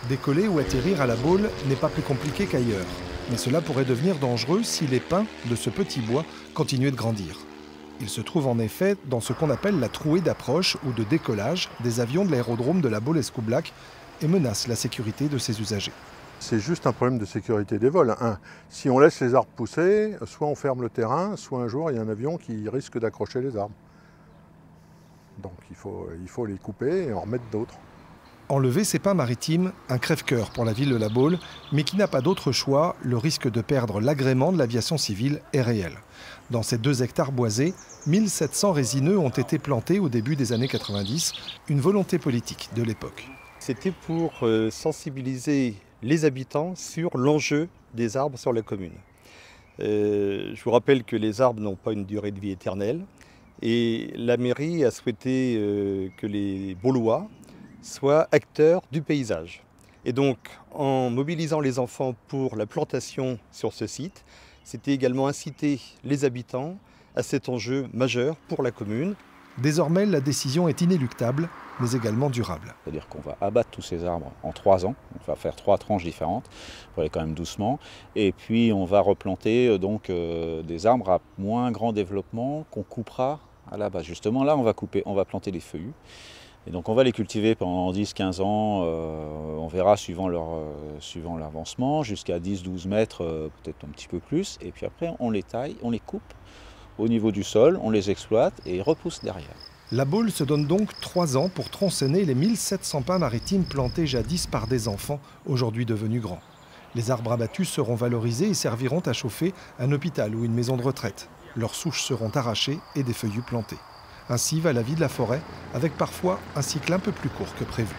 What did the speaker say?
Décoller ou atterrir à la Baule n'est pas plus compliqué qu'ailleurs. Mais cela pourrait devenir dangereux si les pins de ce petit bois continuaient de grandir. Il se trouve en effet dans ce qu'on appelle la trouée d'approche ou de décollage des avions de l'aérodrome de la Baule-Escoublac et menace la sécurité de ses usagers. C'est juste un problème de sécurité des vols. Si on laisse les arbres pousser, soit on ferme le terrain, soit un jour il y a un avion qui risque d'accrocher les arbres. Donc il faut les couper et en remettre d'autres. Enlever ces pins maritimes, un crève-cœur pour la ville de la Baule, mais qui n'a pas d'autre choix, le risque de perdre l'agrément de l'aviation civile est réel. Dans ces 2 hectares boisés, 1700 résineux ont été plantés au début des années 90, une volonté politique de l'époque. C'était pour sensibiliser les habitants sur l'enjeu des arbres sur la commune. Je vous rappelle que les arbres n'ont pas une durée de vie éternelle et la mairie a souhaité que les Baulois soient acteurs du paysage. Et donc, en mobilisant les enfants pour la plantation sur ce site, c'était également inciter les habitants à cet enjeu majeur pour la commune. Désormais, la décision est inéluctable, mais également durable. C'est-à-dire qu'on va abattre tous ces arbres en 3 ans, on va faire 3 tranches différentes, pour aller quand même doucement, et puis on va replanter des arbres à moins grand développement qu'on coupera à la base. Justement là, on va planter des feuillus, et donc on va les cultiver pendant 10-15 ans, on verra suivant leur avancement, jusqu'à 10-12 mètres, peut-être un petit peu plus, et puis après on les taille, on les coupe au niveau du sol, on les exploite et ils repoussent derrière. La Baule se donne donc 3 ans pour tronçonner les 1700 pins maritimes plantés jadis par des enfants, aujourd'hui devenus grands. Les arbres abattus seront valorisés et serviront à chauffer un hôpital ou une maison de retraite. Leurs souches seront arrachées et des feuillus plantés. Ainsi va la vie de la forêt, avec parfois un cycle un peu plus court que prévu.